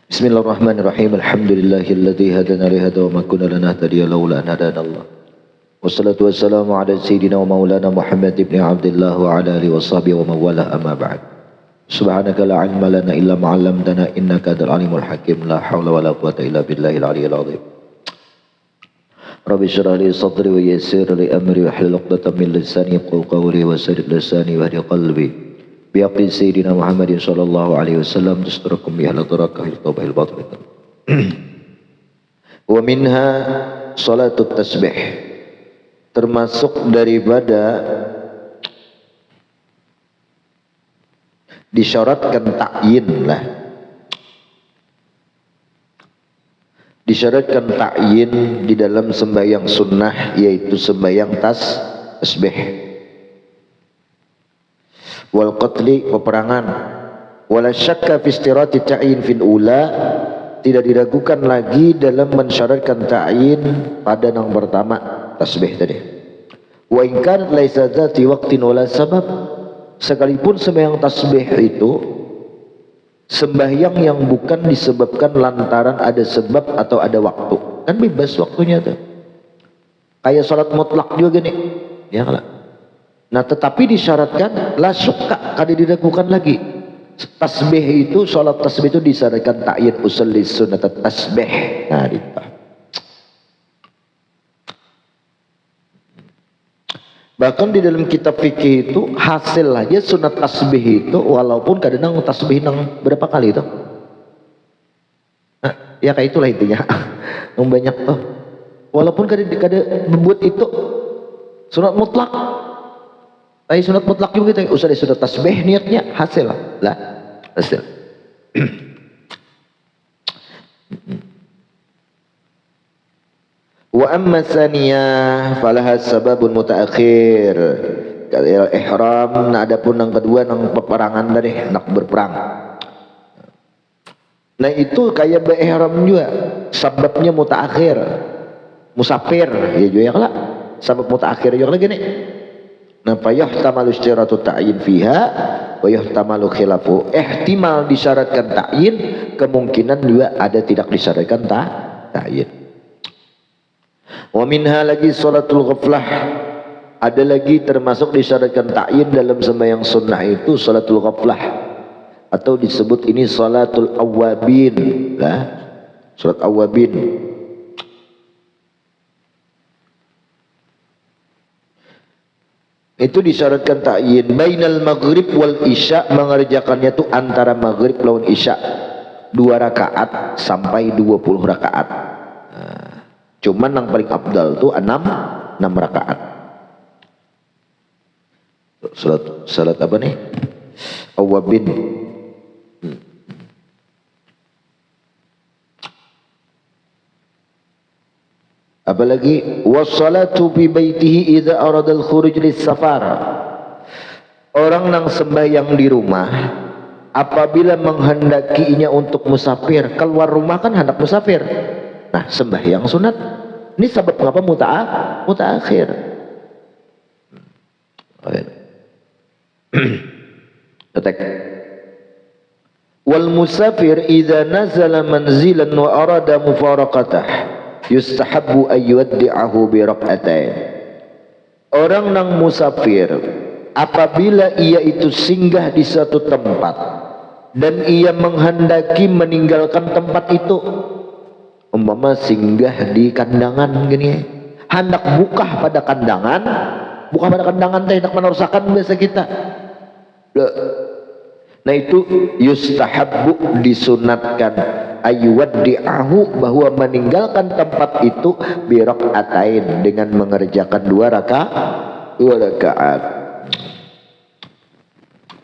Bismillahirrahmanirrahim. Alhamdulillahilladzi hadana li hadza wa ma kunna linahtadiya laula an hadana Allah. Wassalatu wassalamu ala sayyidina wa maulana Muhammad ibn Abdullah wa ala alihi wa sahbihi wa mawala amma ba'd. Subhanaka la ilma lana illa ma 'allamtana innaka antal alimul hakim. La haula wala quwwata illa billahil aliyyil azim. Rabbi shrah li sadri wa yassir li amri wa hlul 'uqdatam min lisani yafqahu qawli wa saddid lisani wa hdi qalbi. Biaqi Sayyidina Muhammadin sallallahu alaihi wasallam tusturakum bihala taraka fil qabahil batin. Wa minha salatut tasbih, termasuk daripada disyaratkan ta'yin lah, disyaratkan ta'yin di dalam sembahyang sunnah, yaitu sembahyang tasbih. Wal qatli, peperangan. Wala syakka fi istirati ta'yin fil ula, tidak diragukan lagi dalam mensyaratkan ta'yin pada yang pertama tasbih tadi. Wa in kanat laisa dzati waqtin wala sabab, sekalipun sembahyang tasbih itu sembahyang yang bukan disebabkan lantaran ada sebab atau ada waktu, kan bebas waktunya tuh, kayak salat mutlak juga gini ya kan. Nah tetapi disyaratkan la syukka, kada diragukan lagi. Tasbih itu, salat tasbih itu disyaratkan ta'yin usalli sunat tasbih. Nah itu. Bahkan di dalam kitab fikih itu hasil aja sunat tasbih itu, walaupun kadang tasbih nang berapa kali itu. Nah, ya kayak itulah intinya. Banyak tuh. Walaupun kada membuat itu sunat mutlak. Tapi sunat mutlak juga gitu, usah sunat tasbih niatnya hasil lah, hasil. Wa amma tsaniyah falaha sababun mutaakhir. Kalau ihram, nah adapun yang kedua nang peperangan tadi, nak berperang. Nah itu kayak ihram juga, sababnya mutaakhir. Musafir ya juga ya lah. Sabab mutaakhir juga lagi nih. Nah, fayahtamalu istiratu ta'yin fiha wa yahtamalu khilafu. Ihtimal disyaratkan ta'yin, kemungkinan juga ada tidak disyaratkan ta'yin. Wa minha lagi salatul ghaflah. Ada lagi termasuk disyaratkan ta'yin dalam sembahyang sunnah itu salatul ghaflah, atau disebut ini salatul awwabin lah. Salat awwabin. Itu disyaratkan ta'yin bainal maghrib wal isya, mengerjakannya itu antara maghrib lawan isya 2 rakaat sampai 20 rakaat. Nah, cuman yang paling afdal itu 6 rakaat. Salat apa nih? Awwabin. Apalagi wassalatu fi baitihi idza arada al-khuruj lis-safar. Orang nang sembahyang di rumah apabila menghendakinya untuk musafir, keluar rumah kan hendak musafir. Nah, sembahyang sunat. Ini sebab mengapa mutaakhir. Wal musafir idza nazala manzilan wa arada mufaraqatah yustahabbu ayyuwaddi'ahu bi rak'atain. Orang nang musafir apabila ia itu singgah di suatu tempat dan ia menghendaki meninggalkan tempat itu, umpama singgah di kandangan gini, hendak buka pada kandangan teh hendak meneruskan biasa kita. Nah itu yustahabbu, disunatkan ayyuwaddi'ahu, bahwa meninggalkan tempat itu bi rak'atain, dengan mengerjakan 2 rakaat.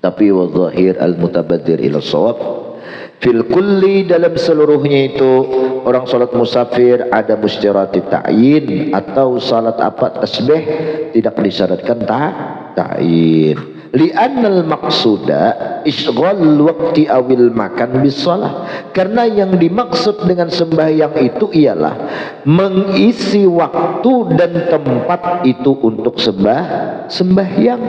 Tapi wa zahir al mutabadir ila shawab fil kulli, dalam seluruhnya itu orang salat musafir ada mustirati ta'yin, atau salat apa tasbih tidak disyaratkan ta'yin. Li'annal maqsuda isghal waqti awil makan bisalah, karena yang dimaksud dengan sembahyang itu ialah mengisi waktu dan tempat itu untuk sembahyang.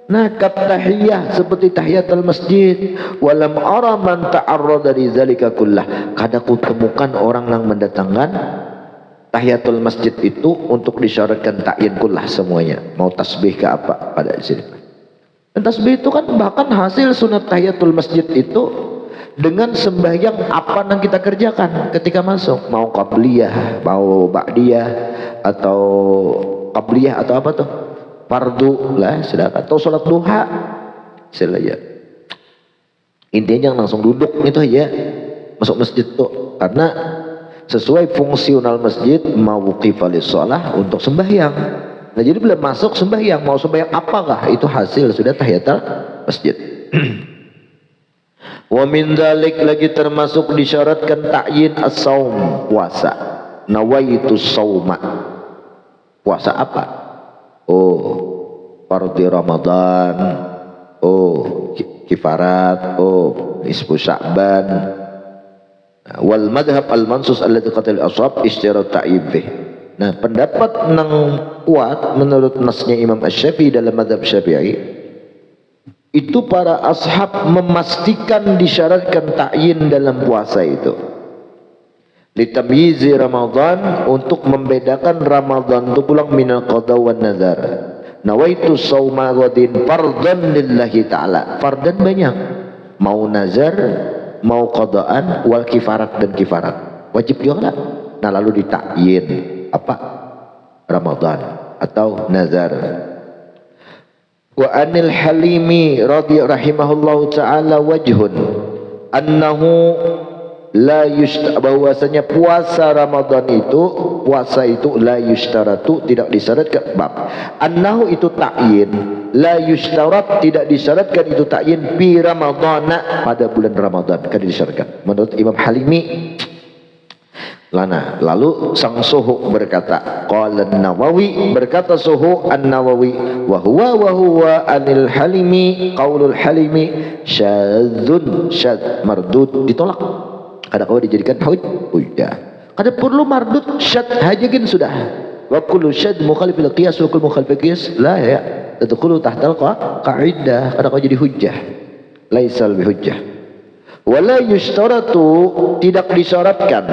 Nah, tahiyah seperti tahiyatul masjid. Walam ara man ta'arrada li zalika kullah. Kada ku temukan orang yang mendatangkan tahiyatul masjid itu untuk disyaratkan ta'yin kullah semuanya. Mau tasbih ke apa pada sini. Dan tasbih itu kan bahkan hasil sunat tahiyatul masjid itu dengan sembahyang apa yang kita kerjakan ketika masuk. Mau qabliyah, mau ba'diyah, atau qabliyah atau apa tuh? Fardu lah, sedangkan atau sholat duha selaya. Intinya jangan langsung duduk itu aja masuk masjid tuh, karena sesuai fungsional masjid mauqifa lis-shalah untuk sembahyang. Nah jadi bila masuk sembahyang, mau sembahyang apakah itu hasil sudah tahiyatul masjid. Wa min dzalik lagi termasuk disyaratkan ta'yin as-saum, puasa. Nawaitu sauma, puasa apa? Oh, fardhi Ramadan, oh kifarat, oh nisfu Sya'ban. Wal madhab al mansus alladhi qatal ashab isyarat ta'yib bih. Nah, pendapat yang kuat menurut nasnya Imam Asy-Syafi'i dalam madhab Syafi'i itu para ashab memastikan disyaratkan ta'yin dalam puasa itu. Litamyizi Ramadan, untuk membedakan Ramadan itu pulang minal qada wan nazar. Nawaitu shauma ghadin fardhan lillahi ta'ala. Fardhan banyak, mau nazar, mau qadaan, wal kifarat dan kifarat. Wajib juga enggak? Nah lalu ditakyin apa? Ramadan atau nazar. Wa anil Halimi radhiyallahu rahimahullahu ta'ala wajhun annahu la bahwasanya puasa Ramadan itu, puasa itu la yushtaratu, tidak disyaratkan. Bab annahu itu ta'yin, la yushtarat, tidak disyaratkan itu ta'yin fi Ramadana, pada bulan Ramadan kan disyaratkan menurut Imam Halimi. Lana, lalu sang Suhu berkata, qala an-Nawawi, berkata Suhu an-Nawawi, wa huwa anil Halimi, qaulul Halimi syadzun, syadz mardud, ditolak. Kada kau dijadikan hujjah. Kada perlu mardud, syadz hajakin sudah. Wa kullu syadz mukhalif lil qiyas wa kullu mukhalif lil qiyas la ya tadkhulu tahtal qa'idah. Kada kau jadi hujjah. Laisal bihujjah. Wala yushtaratu, tidak disyaratkan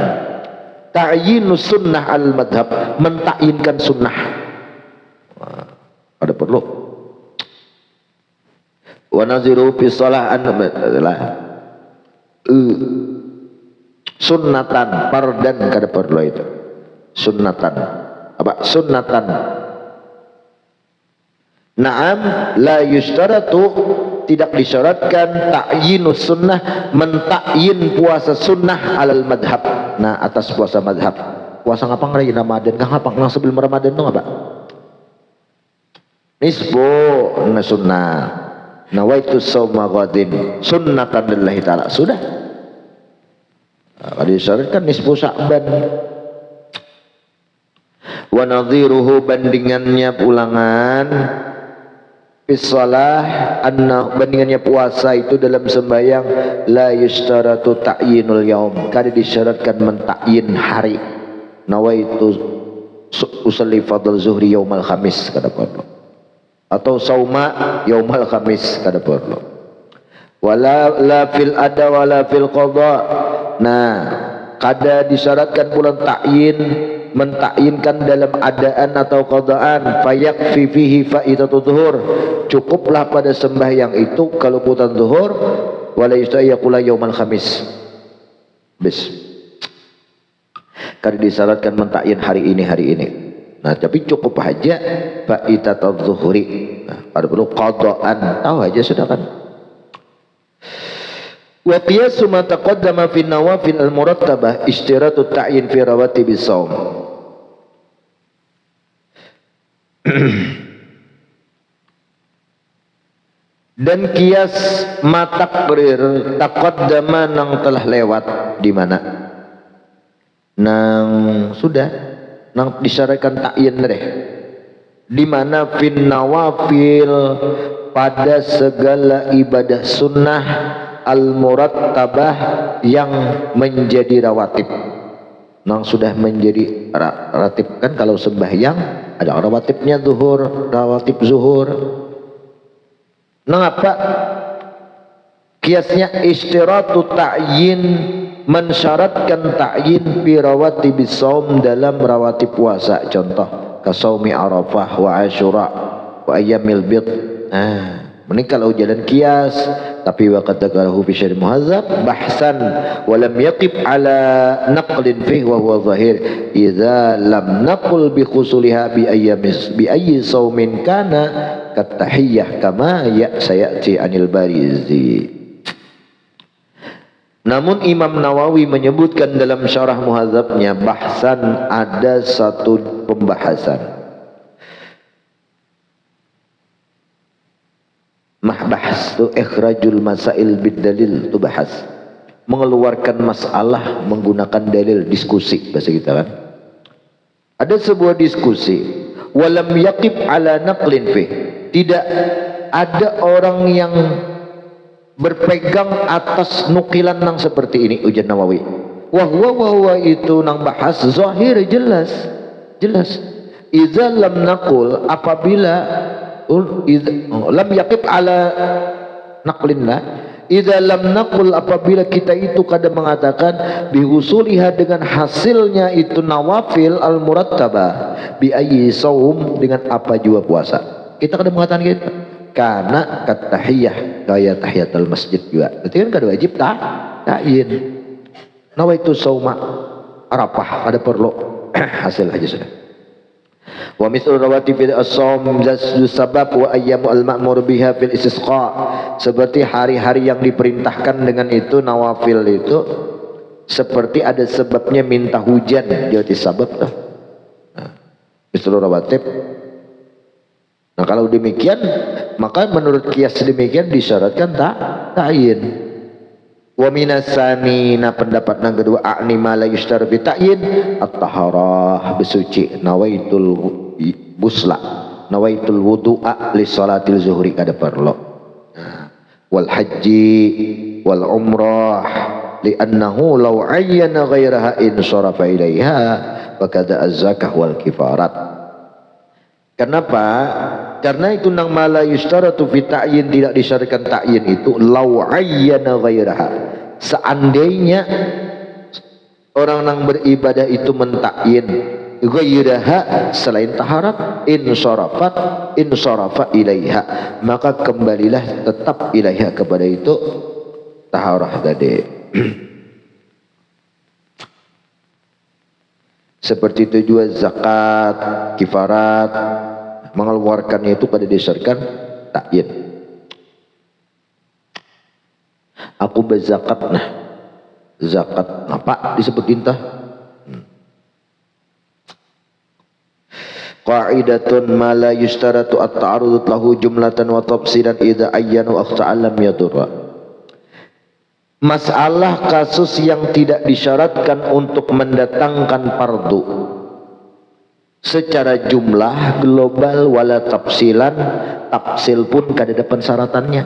ta'yinus sunnah al madhab, mentakyinkan sunnah. Ada perlu. Wa naziru fi shalah sunnatan fardan, kada perlu itu. Sunnatan apa? Sunnatan. Naam la yushtaratu, tidak disyaratkan ta'yinus sunnah, mentakyin puasa sunnah alal madhab. Nah atas puasa madhab. Puasa ngapa ngerayain Ramadan? Kang ngapa ngang sebelum Ramadan tuh ngapa? Nisbu na sunnah. Nawaitu shauma ghadin sunnatan lillahi ta'ala. Sudah. Kalau disyaratkan nisbu Sya'ban. Wa nadhiruhu, bandingannya pulangan fisalah anna, bandingannya puasa itu dalam sembahyang, la yushtaratu ta'yinul yaum, kada disyaratkan mentakyin hari. Nawaitu usalli fadl zuhri yaumal khamis, kada perlu. Atau sauma yaumal khamis, kada perlu. Wala la fil ada wala fil qada. Nah, kada disyaratkan pula ta'yin, mentakyinkan dalam adaan atau qadaan. Fayakfi fihi faidatu zuhur, cukuplah pada sembahyang itu kalau putan zuhur. Wala yustayaqula yaumal khamis, bis. Kada disyaratkan mentakyin hari ini. Nah, tapi cukup aja faidatu zuhuri. Nah, ada perlu qadaan, tahu aja sudah kan. Wa qiyasu ma taqaddama fi nawafil al-murattabah ishtiratu ta'yin fi rawatibis shaum. Dan kias ma takrir taqaddama nang telah lewat, di mana nang sudah nang disyaratkan ta'yin deh, di mana fin nawafil, pada segala ibadah sunnah al-murattabah, yang menjadi rawatib. Nang sudah menjadi rawatib kan, kalau sembahyang ada rawatibnya zuhur, rawatib zuhur. Mengapa kiasnya istiratu ta'yin, mensyaratkan ta'yin fi rawatib shaum, dalam rawatib puasa, contoh kasaumi arafah wa asyura wa ayyamil bid. Ini kalau jalan kias, tapi waqad dzakarahu fi syarh muhadzab bahsan wa lam yaqib ala naqlin fihi wa huwa zahir idza lam naqul bi khusuliha bi ayyi saumin kana kat tahiyyah kama sayati anil barizi. Namun Imam Nawawi menyebutkan dalam syarah muhadzabnya bahsan, ada satu pembahasan. Mahbahas itu ikhrajul masail bid-dalil, itu bahas, mengeluarkan masalah menggunakan dalil, diskusi bahasa kita kan. Ada sebuah diskusi, walam yaqib ala naqlin fi, tidak ada orang yang berpegang atas nukilan nang seperti ini, ujar Nawawi. Wahwa itu nang bahas zahir, jelas. Idza lam naqul, apabila lam yaqib ala naqlinna, idza lam naqul, apabila kita itu kadang mengatakan bihusuliha, dengan hasilnya itu nawafil al murattabah bi ayyi saum, dengan apa jua puasa, kita kadang mengatakan gitu karena katahiyah gaya tahiyatul masjid juga, berarti kan kada wajib ta'yin. Nawaitu sauma arafah, ada perlu hasil aja sudah. Wa misal rawatib as-shaum zasdu sabab wa ayyamu al-ma'mur biha fil istisqa, seperti hari-hari yang diperintahkan dengan itu nawafil itu, seperti ada sebabnya minta hujan, jadi sabab tuh. Misal rawatib. Nah kalau demikian, maka menurut kias demikian disyaratkan ta'yin. Wa minasani, nah pendapat yang kedua, a'ni ma la yushtar fi ta'yin at-taharah, bersuci, nawaitul busla, nawaitul wudu'a li salatil zuhri, kada perlu. Wal haji wal umrah li'annahu law ayyana ghairaha in sarafa ilaiha fakada az-zakah wal kifarat. Kenapa? Karena itu nang mala yustaratu fi ta'yin, tidak disyaratkan ta'yin itu law ayyana ghairaha, seandainya orang nang beribadah itu mentakyin ghairaha, selain taharat, in sarafa ilaiha, maka kembalilah tetap ilaiha, kepada itu taharah tadi. Seperti itu juga zakat, kifarat, mengeluarkannya itu pada dasarkan ta'yin. Aku berzakat, nah zakat apa disebut intah? Qa'idatun ma la yustaratu at-ta'arud lahu jumlatan wa tafsilan idza ayyanu akhta'alam yadurra. Masalah kasus yang tidak disyaratkan untuk mendatangkan fardu secara jumlah global, wala tafsilan, tafsil pun kada dapat syaratannya.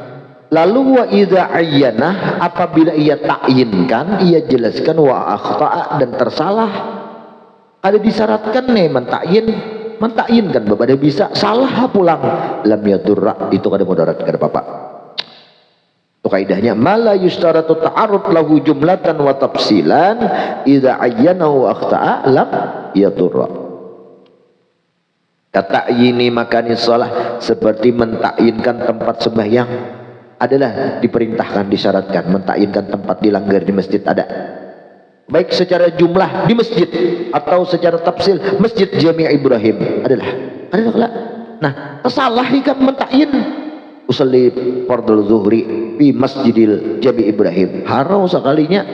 Lalu wa idza ayyana, apabila ia ta'yinkan, ia jelaskan wa akhta'a, dan tersalah, ada disyaratkan nih mentakyinkan bapak ada bisa salah pulang, lam yadurra, itu kada mudarat, kada apa-apa. Itu kaidahnya mala yustaratu ta'arud lahu jumlatan wa tafsilan idza ayyanahu akhta'a lam yadurra. Kata ini makani shalah, seperti mentakyinkan tempat sembahyang, adalah diperintahkan, disyaratkan mentakyinkan tempat dilanggar di masjid, ada baik secara jumlah di masjid atau secara tafsil Masjid Jami' Ibrahim, adalah. Nah salah ikan mentakyin usalli fardhu zuhri di Masjidil Jami' Ibrahim, harau sekalinya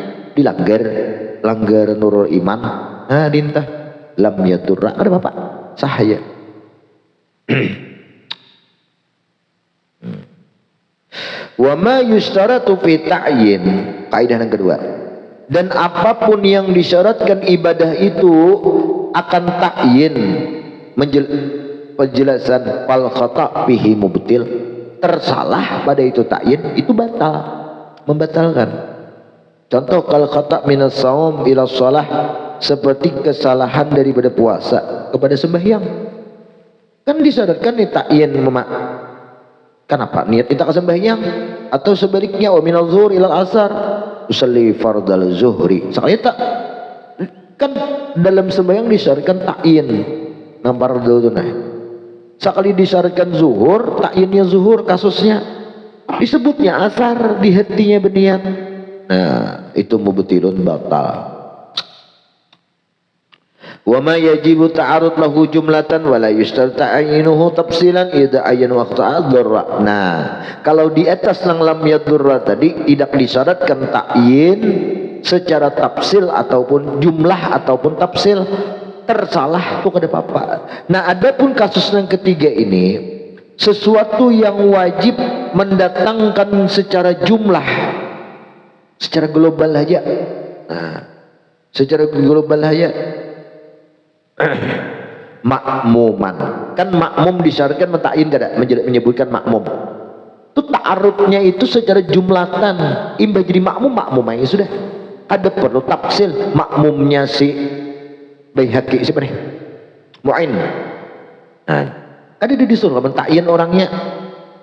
langgar nurul iman, nah dintah lam yaturra, ada bapak sahaya. Wa ma yustaratu fi ta'yin, kaidah yang kedua, dan apapun yang disyaratkan ibadah itu akan ta'yin, penjelasan fal khata' fihi mubtil, tersalah pada itu ta'yin itu batal, membatalkan. Contoh kal khata' minas shaum ila shalah, seperti kesalahan daripada puasa kepada sembahyang, kan disyaratkan nih ta'yin Kenapa? Niat kita ke sembahyang atau sebaliknya wa minaz zuhur ila asar usalli fardal zuhri. Sekali tak kan dalam sembahyang disyaratkan ta'yin nang fardhu tunai. Sekali disyaratkan zuhur, ta'yinnya zuhur kasusnya. Disebutnya asar di hatinya berniat. Nah, itu mubtilun batal. Wa ma yajibu ta'arud lahu jumlatan wa la yustarta'ayyinuhu tafsilan idza ayyan waqta'a dzarra. Nah, kalau di atas nang lam yadurra tadi tidak disyaratkan ta'yin secara tafsil ataupun jumlah ataupun tafsil, tersalah tuh kada apa-apa. Nah, adapun kasus yang ketiga ini sesuatu yang wajib mendatangkan secara jumlah, secara global aja. Nah, secara global aja. Makmuman kan makmum disyaratkan mentakyin kada menyebutkan makmum itu ta'arufnya itu secara jumlatan imba jadi makmum aja sudah, ada perlu tafsil makmumnya si Baihaqi siapa nih Mu'in. Nah, ada disuruh mentakyin orangnya.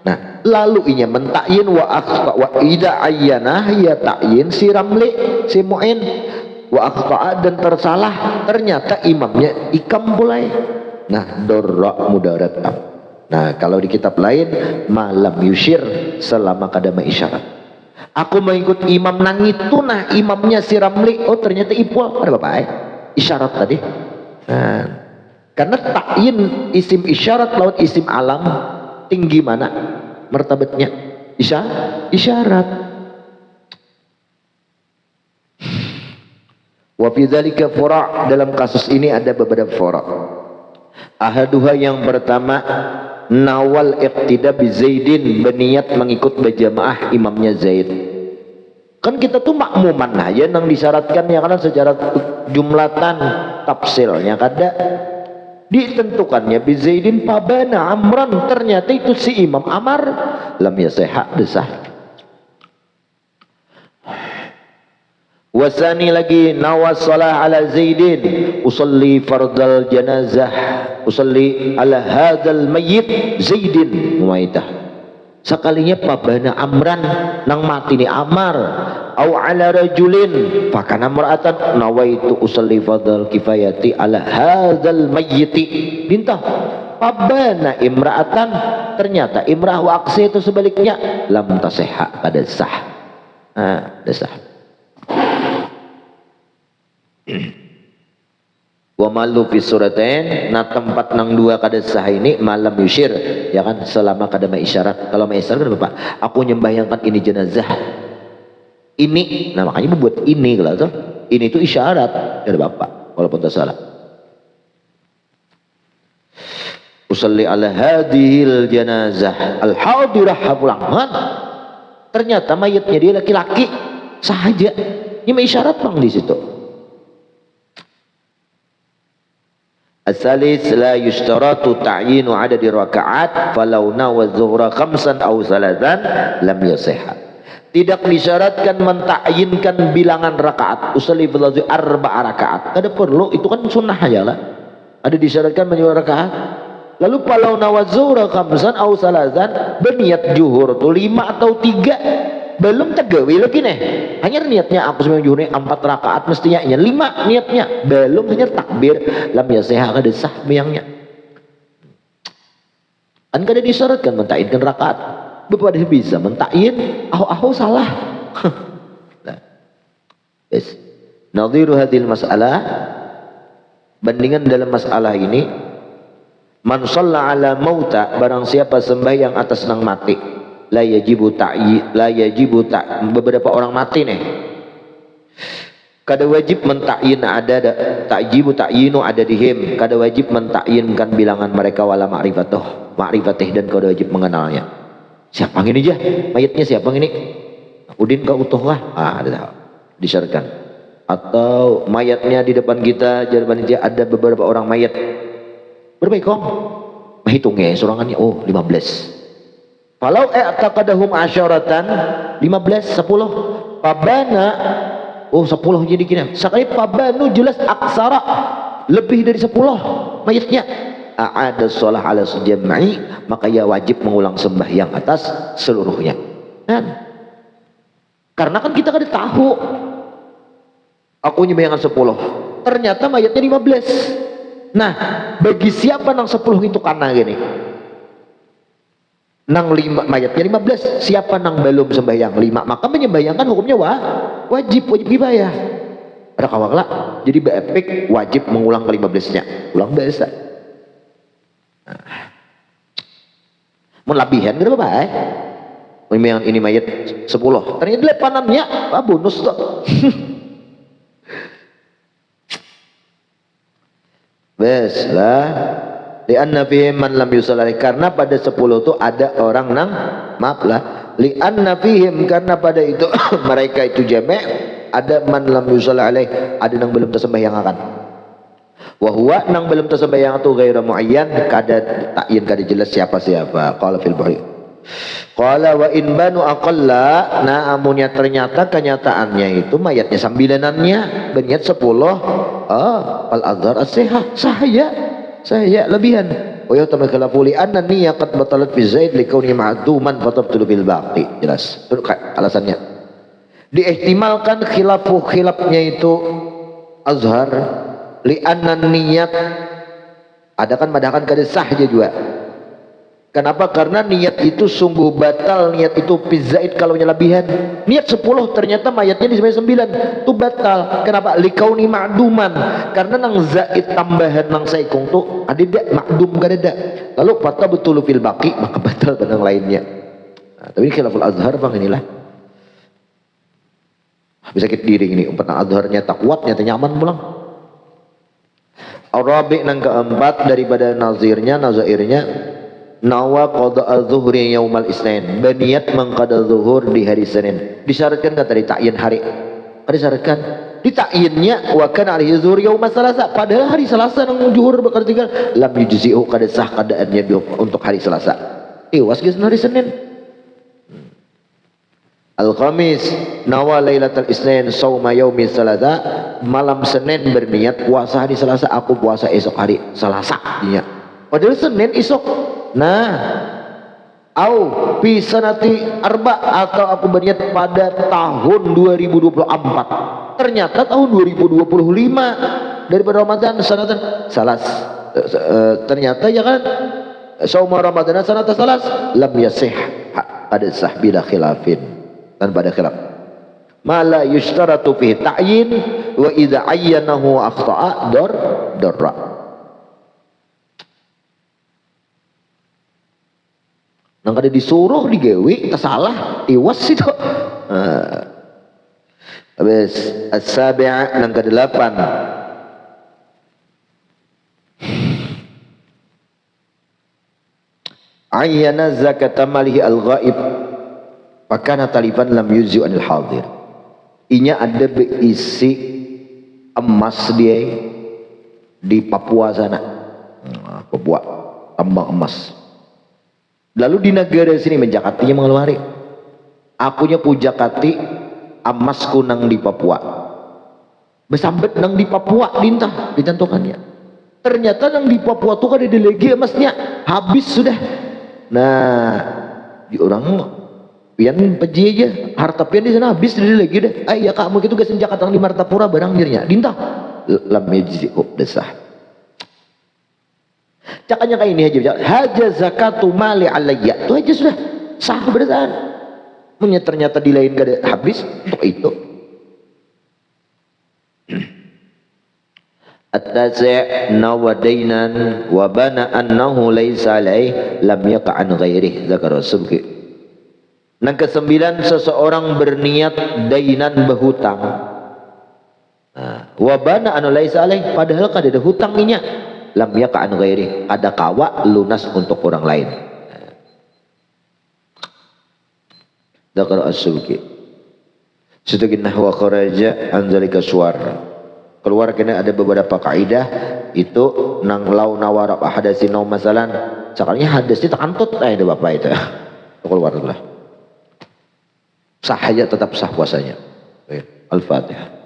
Nah, lalu inya mentakyin wa ida ayyanah ya takyin si Ramli si Mu'in wa akhta'a dan tersalah ternyata imamnya ikam mulai. Nah, dorra mudarat. Nah, kalau di kitab lain malam yushir selama kadama isyarat. Aku mengikut imam nang itu, nah imamnya si Ramli, oh ternyata ipul ada bapak isyarat tadi. Nah, karena takyin isim isyarat lawan isim alam tinggi mana martabatnya? Isyarat. Wa fi dzalika fura', dalam kasus ini ada beberapa fura'. Ahaduha yang pertama nawal iqtida bi Zaidin, berniat mengikut berjamaah imamnya Zaid. Kan kita tuh makmuman aja nang disyaratkan ya kan secara jumlatan tafsilnya kada ditentukannya bi Zaidin pabana amran, ternyata itu si Imam Amar lam yasihha desah. Wasani lagi nawas salah ala Zaidin usalli fardal janazah usalli ala hadzal mayyit Zaidin muaitah. Sekalinya pabana amran nang mati ni Amar au ala rajulin fakana mar'atan nawaitu usalli fardal kifayati ala hadzal mayyiti bintah pabana imra'atan, ternyata imra'ah wa aksi itu sebaliknya lam tasihha pada sah. Desah. Wa malu fi suratain, nah tempat nang dua kada sah ini malam yushir ya kan selama kada isyarat. Kalau isyarat kan Bapak aku nyembahyangkan ini jenazah ini, nah makanya membuat ini kalau tuh ini itu isyarat dari Bapak walaupun tak salah. Usalli ala hadhil janazah al hadirah habulangan, ternyata mayatnya dia laki-laki sahaja, ini isyarat bang di situ. Asalis la yushtaratu ta'yinu adadi rakaat falau nawa zuhra khamsan aw salatan lam yasihha. Tidak disyaratkan mentakyinkan bilangan rakaat usalli fil arba'a rakaat, kada perlu, itu kan sunnah aja lah. Ada disyaratkan menyuruh rakaat. Lalu falau nawa zuhra khamsan aw salatan, berniat zuhur tu 5 atau 3 belum tegawi lagi nih, hanya niatnya aku sembahyang zuhur 4 rakaat mestinya 5 niatnya belum, hanya takbir lam yasihha kada sah bayangnya. Kan kada disyaratkan mentakyinkan rakaat, bapak bisa mentakyin salah. Nah, yes. Nadhiru hadhil mas'alah, bandingan dalam masalah ini man shalla ala mauta, barang siapa sembahyang atas nang mati, la yajibu beberapa orang mati nih kada wajib mentakyin ada ta'jibu ta'yinu ada dihim, kada wajib mentakyinkan bilangan mereka wala ma'rifatih dan kada wajib mengenalnya. Siapa ini aja mayatnya, siapa ini udin kau utuh lah, ada disyaratkan. Atau mayatnya di depan kita jawaban dia ada beberapa orang mayat berapa kong mahitungnya sorangannya 15. Falau i'taqadahum asyaratan 15 10 pabana 10 jadi gini. Sekali pabanu jelas aksara lebih dari 10 mayatnya. a'ada shalah ala jam'i, maka ia wajib mengulang sembahyang atas seluruhnya. Kan? Karena kan kita kan tahu aku nyembayangan 10, ternyata mayatnya 15. Nah, bagi siapa nang 10 itu karena gini? Nang 5 mayatnya 15, siapa nang belum sembahyang 5, maka menyembahyangkan hukumnya wajib kifayah. Ada kawaklah, jadi beepik wajib mengulang ke 15-nya, ulang biasa. Nah. Mau labihan gitu apa ini mayat 10, ternyata lepanannya bonus tuh. Bes lah. Li'anna fihim man lam yusallih, karena pada 10 itu ada orang nang maaf lah. Li'anna fihim, karena pada itu mereka itu jami' ada man lam yusallih, ada nang belum tersembahyangkan. Wa huwa nang belum tersembahyang itu ghairu muayyan, kada takyin, kada jelas siapa-siapa. Qala fil bahri. Qala wa in banu aqalla, nah amunnya ternyata kenyataannya itu mayatnya 9-annya berniat 10, al azhar as-sihah, saya lebihan. Wa yatama kalafuli anna niyyat batalat fi zaid li kauni ma'duman fatabtulu bil baqi. Jelas alasannya. Diihtimalkan khilafnya itu azhar li anna niyyat, ada kan madakan kada sah juga. Kenapa? Karena niat itu sungguh batal, niat itu pizzaid kalau lebihan. Niat 10 ternyata mayatnya di 9 itu batal. Kenapa? Likauni ma'duman, karena nang zaid tambahan nang saikung tuh ada ma'dum gak ada. Lalu patah betul fil baqi, maka batal pada yang lainnya. Nah, tapi khilaful azhar bang inilah. Bisa sakit diri ini, umpatan azharnya tak kuat, nyata nyaman pulang. Arabi nang keempat daripada nazairnya nawa qada az-zuhri yaumal isnin, berniat mengqada zuhur di hari Senin. Disyaratkan kata di takyin hari. Disyaratkan di takyinnya wa kana alaihi zuhur yaumas salasa, padahal hari Selasa nang zuhur bakal tinggal lam yujzi'u, kada sah keadaannya untuk hari Selasa. Iwas geus hari Senin. Al-Khamis nawa lailatul isnin sauma yaumi salasa, malam Senin berniat puasa hari Selasa, aku puasa esok hari Selasa nya. Padahal Senin esok. Nah, au fi sanati arba, atau aku berniat pada tahun 2024. Ternyata tahun 2025 daripada Ramadan sanatan salas. Ternyata ya kan sauma Ramadan sanatan salas lam yasih, ada sah bila khilafin, tanpa ada khilaf. Mala yushtaratu fi ta'yin wa idza ayyanahu akhta'a darra. Nang kada disuruh digawe salah tiwas itu. Habis as-sabi'a nang ke-8. Ayyana zakat malihi al-ghaib fakana talifan lam yujzi anil hadir. Inya ada beisi emas dia di Papua sana. Papua tambang emas. Lalu di negara sini menjakatinya mengeluari. Akunya pujakati emasku nang di Papua. Besambet nang di Papua dintah ditentukannya. Ternyata nang di Papua tuh ada delegi emasnya habis sudah. Nah, di orang pian peji aja harta pian di sana habis di delegi deh. Ya kamu gitu gak senjak di Martapura barang dirinya dintah. Lam yajzi desah. Cakanya kayak ini aja, haja zakatu mali alayya, itu aja sudah sah berdasarkan. Punya ternyata di lain gak ada habis untuk itu. At-tasi' nawadainan wa bana annahu laysa alaih lam yaqa'an ghairih, zakar as-subki. Yang ke-9, seseorang berniat dainan berhutang. Wa bana annahu laysa alaih, padahal kada ada hutang inya. Lam yaqa'an ghairi, ada kawa lunas untuk orang lain. Dzakar as-subki. Sedangkan nahwa kharaja an zalika suwar. Keluar kena ada beberapa kaidah itu nang lau nawara hadasin naum masalan. Sakalnya hadasnya takantut ada bapak itu. Keluar lah. Sah aja tetap sah puasanya. Al-Fatihah.